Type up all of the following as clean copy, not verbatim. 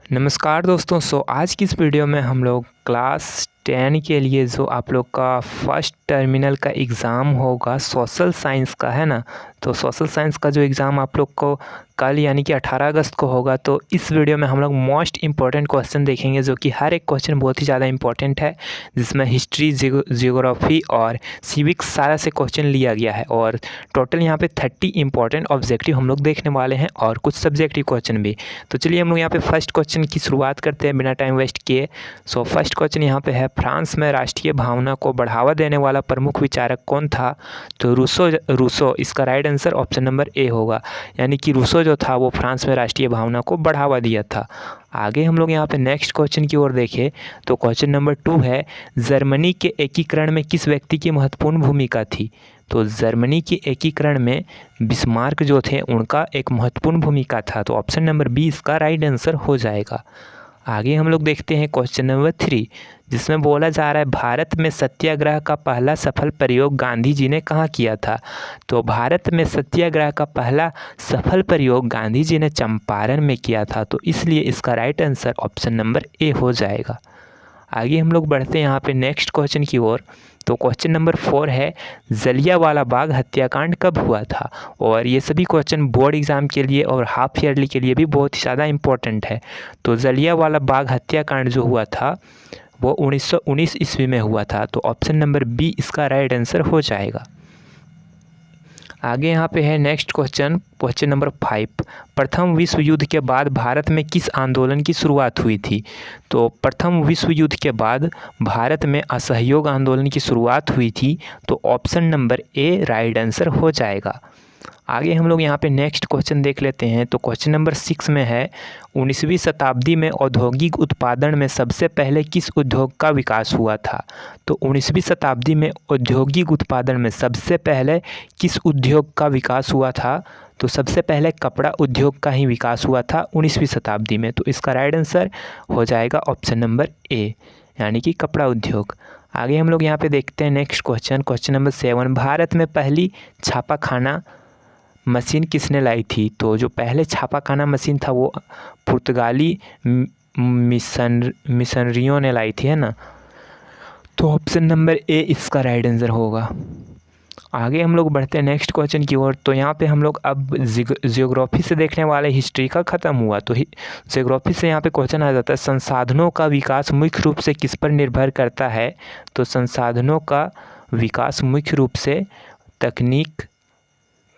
नमस्कार दोस्तों। आज की इस वीडियो में हम लोग क्लास 10 के लिए जो आप लोग का फर्स्ट टर्मिनल का एग्ज़ाम होगा सोशल साइंस का, है ना। तो सोशल साइंस का जो एग्ज़ाम आप लोग को कल यानी कि 18 अगस्त को होगा। तो इस वीडियो में हम लोग मोस्ट इम्पॉर्टेंट क्वेश्चन देखेंगे, जो कि हर एक क्वेश्चन बहुत ही ज़्यादा इम्पॉर्टेंट है, जिसमें हिस्ट्री, जियोग्राफी और सिविक्स सारा से क्वेश्चन लिया गया है। और टोटल यहाँ पे 30 इंपॉर्टेंट ऑब्जेक्टिव हम लोग देखने वाले हैं और कुछ सब्जेक्टिव क्वेश्चन भी। तो चलिए हम लोग यहाँ पे फर्स्ट क्वेश्चन की शुरुआत करते हैं बिना टाइम वेस्ट किए। फर्स्ट क्वेश्चन यहाँ पे है, फ्रांस में राष्ट्रीय भावना को बढ़ावा देने वाला प्रमुख विचारक कौन था? तो रूसो इसका right answer option number A होगा। यानी कि रूसो जो था वो फ्रांस में राष्ट्रीय भावना को बढ़ावा दिया था। आगे हम लोग यहाँ पे नेक्स्ट क्वेश्चन की ओर देखें तो क्वेश्चन नंबर 2 है, जर्मनी के एकीकरण में किस व्यक्ति की महत्वपूर्ण भूमिका थी? तो जर्मनी के एकीकरण में बिस्मार्क जो थे उनका एक महत्वपूर्ण भूमिका था। तो ऑप्शन नंबर बी इसका राइट आंसर हो जाएगा। आगे हम लोग देखते हैं क्वेश्चन नंबर 3, जिसमें बोला जा रहा है, भारत में सत्याग्रह का पहला सफल प्रयोग गांधी जी ने कहाँ किया था? तो भारत में सत्याग्रह का पहला सफल प्रयोग गांधी जी ने चंपारण में किया था। तो इसलिए इसका right answer option number A हो जाएगा। आगे हम लोग बढ़ते हैं यहाँ पे नेक्स्ट क्वेश्चन की ओर। तो क्वेश्चन नंबर 4 है, जलियांवाला बाग हत्याकांड कब हुआ था? और ये सभी क्वेश्चन बोर्ड एग्ज़ाम के लिए और हाफ ईयरली के लिए भी बहुत ही ज़्यादा इंपॉर्टेंट है। तो जलियांवाला बाग हत्याकांड जो हुआ था वो 1919 ईस्वी में हुआ था। तो ऑप्शन नंबर बी इसका राइट आंसर हो जाएगा। आगे यहाँ पे है नेक्स्ट क्वेश्चन, क्वेश्चन नंबर 5, प्रथम विश्व युद्ध के बाद भारत में किस आंदोलन की शुरुआत हुई थी? तो प्रथम विश्व युद्ध के बाद भारत में असहयोग आंदोलन की शुरुआत हुई थी। तो option number A right answer हो जाएगा। आगे हम लोग यहाँ पे नेक्स्ट क्वेश्चन देख लेते हैं। तो क्वेश्चन नंबर 6 में है, 19वीं शताब्दी में औद्योगिक उत्पादन में सबसे पहले किस उद्योग का विकास हुआ था? तो 19वीं शताब्दी में औद्योगिक उत्पादन में सबसे पहले किस उद्योग का विकास हुआ था? तो सबसे पहले कपड़ा उद्योग का ही विकास हुआ था 19वीं शताब्दी में। तो इसका राइट आंसर हो जाएगा ऑप्शन नंबर ए, यानी कि कपड़ा उद्योग। आगे हम लोग यहाँ पे देखते हैं next question, question number 7, Bharat में पहली छापाखाना मशीन किसने लाई थी? तो जो पहले छापाखाना मशीन था वो पुर्तगाली मिशनरियों ने लाई थी, है ना। तो ऑप्शन नंबर ए इसका राइट आंसर होगा। आगे हम लोग बढ़ते हैं नेक्स्ट क्वेश्चन की ओर। तो यहाँ पे हम लोग अब जियोग्राफी से देखने वाले हिस्ट्री का ख़त्म हुआ। तो जियोग्राफी से यहाँ पे क्वेश्चन आ जाता है, संसाधनों का विकास मुख्य रूप से किस पर निर्भर करता है? तो संसाधनों का विकास मुख्य रूप से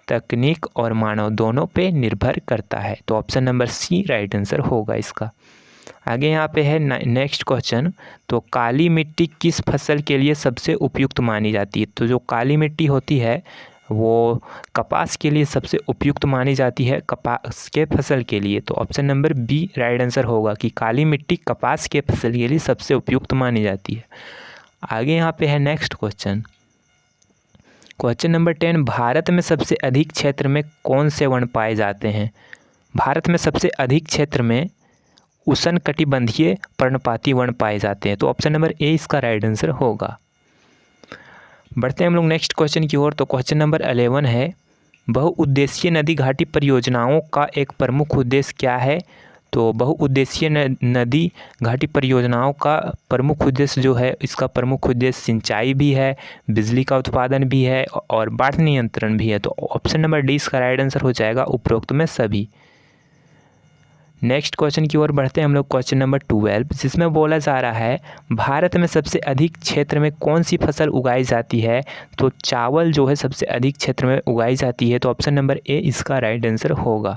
तकनीक और मानव दोनों पे निर्भर करता है। तो option number C right answer होगा इसका। आगे यहाँ पे है नेक्स्ट क्वेश्चन, तो काली मिट्टी किस फसल के लिए सबसे उपयुक्त मानी जाती है? तो जो काली मिट्टी होती है वो कपास के लिए सबसे उपयुक्त मानी जाती है, कपास के फसल के लिए। तो option number B right answer होगा कि काली मिट्टी कपास के फसल के लिए सबसे उपयुक्त मानी जाती है। आगे यहाँ पे है next question, question number 10, Bharat में सबसे अधिक क्षेत्र में कौन से वन पाए जाते हैं? भारत में सबसे अधिक क्षेत्र में उष्णकटिबंधीय पर्णपाती वन पाए जाते हैं। तो ऑप्शन नंबर ए इसका राइट आंसर होगा। बढ़ते हैं हम लोग नेक्स्ट क्वेश्चन की ओर। तो क्वेश्चन नंबर 11 है, बहुउद्देशीय नदी घाटी परियोजनाओं का एक प्रमुख उद्देश्य क्या है? तो बहुउद्देशीय नदी घाटी परियोजनाओं का प्रमुख उद्देश्य जो है, इसका प्रमुख उद्देश्य सिंचाई भी है, बिजली का उत्पादन भी है और बाढ़ नियंत्रण भी है। तो ऑप्शन नंबर डी इसका राइट आंसर हो जाएगा, उपरोक्त में सभी। नेक्स्ट क्वेश्चन की ओर बढ़ते हैं हम लोग, क्वेश्चन नंबर 12, जिसमें बोला जा रहा है, भारत में सबसे अधिक क्षेत्र में कौन सी फसल उगाई जाती है? तो चावल जो है सबसे अधिक क्षेत्र में उगाई जाती है। तो ऑप्शन नंबर ए इसका राइट आंसर होगा।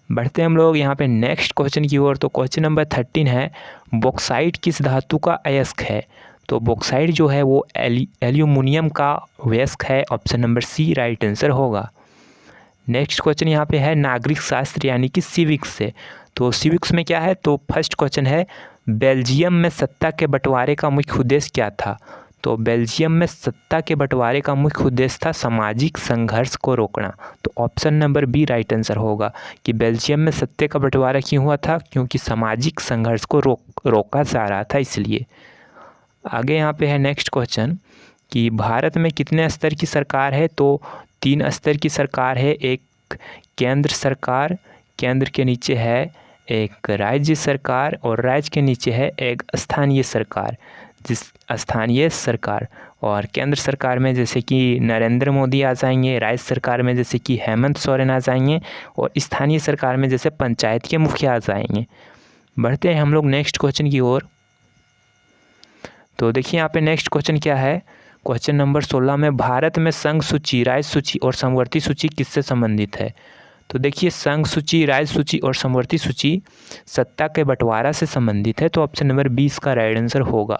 बढ़ते हैं हम लोग यहाँ पे नेक्स्ट क्वेश्चन की ओर। तो क्वेश्चन नंबर 13 है, बॉक्साइट किस धातु का अयस्क है? तो बॉक्साइट जो है वो एल्यूमिनियम का अयस्क है। Option number C right answer होगा। नेक्स्ट क्वेश्चन यहाँ पे है नागरिक शास्त्र यानी कि सिविक्स से। तो सिविक्स में क्या है, तो फर्स्ट क्वेश्चन है, बेल्जियम में सत्ता के बंटवारे का मुख्य उद्देश्य क्या था? तो बेल्जियम में सत्ता के बंटवारे का मुख्य उद्देश्य था सामाजिक संघर्ष को रोकना। तो option number B right answer होगा कि बेल्जियम में सत्ता का बंटवारा क्यों हुआ था, क्योंकि सामाजिक संघर्ष को रोका जा रहा था इसलिए। आगे यहाँ पे है नेक्स्ट क्वेश्चन कि भारत में कितने स्तर की सरकार है? तो 3 स्तर की सरकार है। एक केंद्र सरकार, केंद्र के नीचे है एक राज्य सरकार और राज्य के नीचे है एक स्थानीय सरकार, स्थानीय सरकार। और केंद्र सरकार में जैसे कि नरेंद्र मोदी आ जाएंगे, राज्य सरकार में जैसे कि हेमंत सोरेन आ जाएंगे, और स्थानीय सरकार में जैसे पंचायत के मुखिया आ जाएंगे। बढ़ते हैं हम लोग नेक्स्ट क्वेश्चन की ओर। तो देखिए यहाँ पे नेक्स्ट क्वेश्चन क्या है, क्वेश्चन नंबर 16 में भारत में संघ सूची, राज्य सूची और समवर्ती सूची किससे संबंधित है। तो देखिए संघ सूची, राज्य सूची और समवर्ती सूची सत्ता के बंटवारा से संबंधित है, तो ऑप्शन नंबर 20 का राइट आंसर होगा।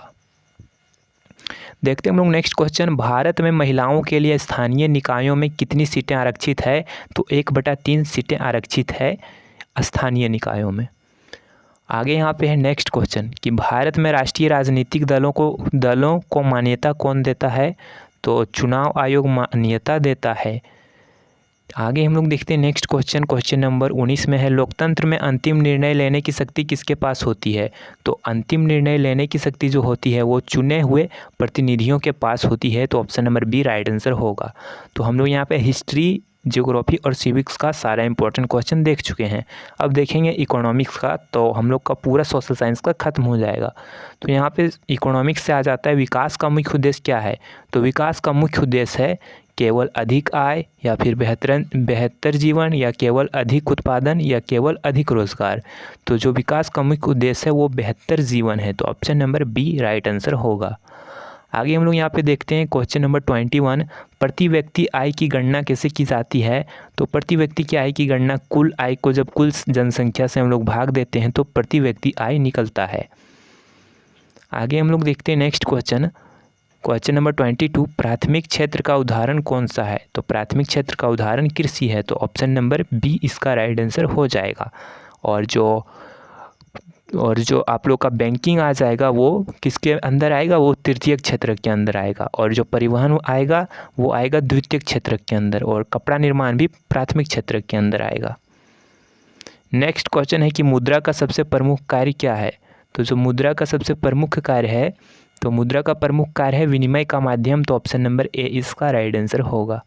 देखते हैं हम लोग नेक्स्ट क्वेश्चन, भारत में महिलाओं के लिए स्थानीय निकायों में कितनी सीटें आरक्षित है। तो 1/3 सीटें आरक्षित है स्थानीय निकायों में। आगे यहाँ पे है नेक्स्ट क्वेश्चन कि भारत में राष्ट्रीय राजनीतिक दलों को मान्यता कौन देता है। तो चुनाव आयोग मान्यता देता है। आगे हम लोग देखते हैं नेक्स्ट क्वेश्चन, क्वेश्चन नंबर 19 में है, लोकतंत्र में अंतिम निर्णय लेने की शक्ति किसके पास होती है। तो अंतिम निर्णय लेने की शक्ति जो होती है वो चुने हुए प्रतिनिधियों के पास होती है, तो option number B right answer होगा। तो हम लोग यहाँ पे हिस्ट्री, ज्योग्राफी और सिविक्स का सारा इंपॉर्टेंट क्वेश्चन देख चुके हैं। अब देखेंगे इकोनॉमिक्स का, तो हम लोग का पूरा सोशल साइंस का खत्म हो जाएगा। तो यहाँ पे इकोनॉमिक्स से आ जाता है विकास का मुख्य उद्देश्य क्या है। तो विकास का मुख्य उद्देश्य है केवल अधिक आय, या फिर बेहतर जीवन, या केवल अधिक उत्पादन, या केवल अधिक रोजगार। तो जो विकास का मुख्य उद्देश्य है वो बेहतर जीवन है, तो option number B right answer होगा। आगे हम लोग यहाँ पे देखते हैं क्वेश्चन नंबर 21, प्रति व्यक्ति आय की गणना कैसे की जाती है। तो प्रति व्यक्ति की आय की गणना, कुल आय को जब कुल जनसंख्या से हम लोग भाग देते हैं तो प्रति व्यक्ति आय निकलता है। आगे हम लोग देखते हैं नेक्स्ट क्वेश्चन, क्वेश्चन नंबर 22, प्राथमिक क्षेत्र का उदाहरण कौन सा है। तो प्राथमिक क्षेत्र का उदाहरण कृषि है, तो ऑप्शन नंबर बी इसका राइट आंसर हो जाएगा। और जो आप लोग का बैंकिंग आ जाएगा वो किसके अंदर आएगा, वो तृतीयक क्षेत्र के अंदर आएगा। और जो परिवहन आएगा वो आएगा द्वितीयक क्षेत्र के अंदर। और कपड़ा निर्माण भी प्राथमिक क्षेत्र के अंदर आएगा। नेक्स्ट क्वेश्चन है कि मुद्रा का सबसे प्रमुख कार्य क्या है। तो जो मुद्रा का सबसे प्रमुख कार्य है, तो मुद्रा का प्रमुख कार्य है विनिमय का माध्यम, तो ऑप्शन नंबर ए इसका राइट आंसर होगा।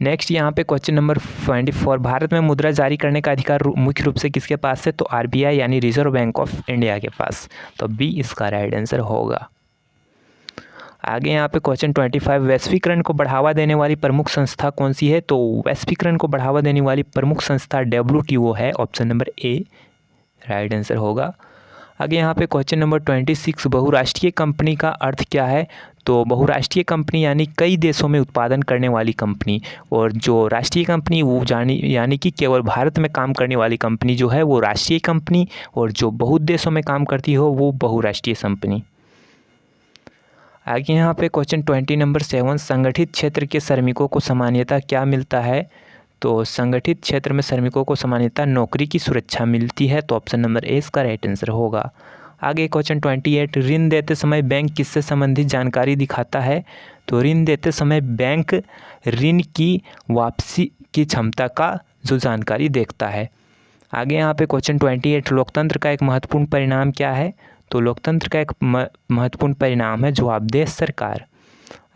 नेक्स्ट यहाँ पे क्वेश्चन नंबर 24, भारत में मुद्रा जारी करने का अधिकार मुख्य रूप से किसके पास है। तो आरबीआई यानी रिजर्व बैंक ऑफ इंडिया के पास, तो बी इसका राइट आंसर होगा। आगे यहाँ पे क्वेश्चन 25, वैश्वीकरण को बढ़ावा देने वाली प्रमुख संस्था कौन सी है। तो वैश्वीकरण को बढ़ावा देने वाली प्रमुख संस्था WTO है, option number A right answer होगा। आगे यहाँ पे क्वेश्चन नंबर 26, बहुराष्ट्रीय कंपनी का अर्थ क्या है। तो बहुराष्ट्रीय कंपनी यानी कई देशों में उत्पादन करने वाली कंपनी। और जो राष्ट्रीय कंपनी वो यानी कि केवल भारत में काम करने वाली कंपनी जो है वो राष्ट्रीय कंपनी, और जो बहुत देशों में काम करती हो वो बहुराष्ट्रीय कंपनी। आगे यहाँ पे क्वेश्चन 20 नंबर 7, संगठित क्षेत्र के श्रमिकों को सामान्यतः क्या मिलता है। तो संगठित क्षेत्र में श्रमिकों को सामान्यतः नौकरी की सुरक्षा मिलती है, तो ऑप्शन नंबर ए इसका राइट आंसर होगा। आगे क्वेश्चन 28, ऋण देते समय बैंक किससे संबंधित जानकारी दिखाता है। तो ऋण देते समय बैंक ऋण की वापसी की क्षमता का जो जानकारी देखता है। आगे यहाँ पे क्वेश्चन 28, लोकतंत्र का एक महत्वपूर्ण परिणाम क्या है। तो लोकतंत्र का एक महत्वपूर्ण परिणाम है जवाबदेह सरकार।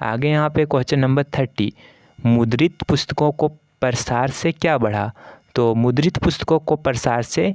आगे यहाँ पे क्वेश्चन नंबर 30, मुद्रित पुस्तकों को प्रसार से क्या बढ़ा। तो मुद्रित पुस्तकों को प्रसार से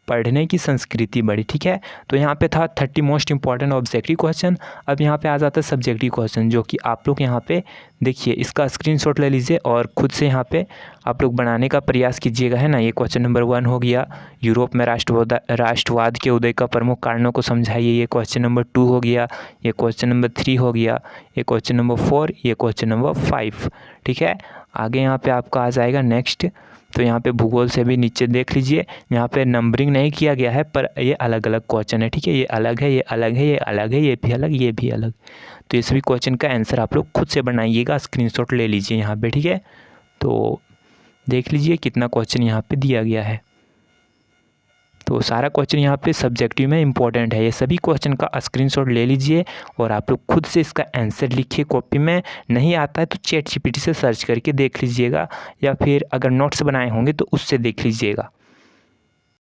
पढ़ने की संस्कृति बढ़ी। ठीक है, तो यहाँ पे था 30 मोस्ट इंपॉर्टेंट ऑब्जेक्टिव क्वेश्चन। अब यहाँ पे आ जाता है सब्जेक्टिव क्वेश्चन, जो कि आप लोग यहाँ पे देखिए, इसका स्क्रीनशॉट ले लीजिए और खुद से यहाँ पे आप लोग बनाने का प्रयास कीजिएगा, है ना। ये क्वेश्चन नंबर 1 हो गया, यूरोप में राष्ट्रवाद के उदय का प्रमुख कारणों को समझाइए। ये क्वेश्चन नंबर 2 हो गया, ये क्वेश्चन नंबर 3 हो गया, ये क्वेश्चन नंबर 4, ये क्वेश्चन नंबर 5। ठीक है, आगे यहाँ पे आपका आ जाएगा नेक्स्ट। तो यहाँ पे भूगोल से भी नीचे देख लीजिए, यहाँ पे नंबरिंग नहीं किया गया है, पर ये अलग अलग क्वेश्चन है। ठीक है, ये अलग है, ये अलग है, ये अलग है, ये भी अलग, ये भी अलग। तो इस भी क्वेश्चन का आंसर आप लोग खुद से बनाइएगा, स्क्रीनशॉट ले लीजिए यहाँ पे। ठीक है, तो देख लीजिए कितना क्वेश्चन यहाँ पे दिया गया है। तो सारा क्वेश्चन यहाँ पे सब्जेक्टिव में इंपॉर्टेंट है। ये सभी क्वेश्चन का स्क्रीनशॉट ले लीजिए और आप लोग खुद से इसका आंसर लिखिए कॉपी में। नहीं आता है तो ChatGPT से सर्च करके देख लीजिएगा, या फिर अगर नोट्स बनाए होंगे तो उससे देख लीजिएगा।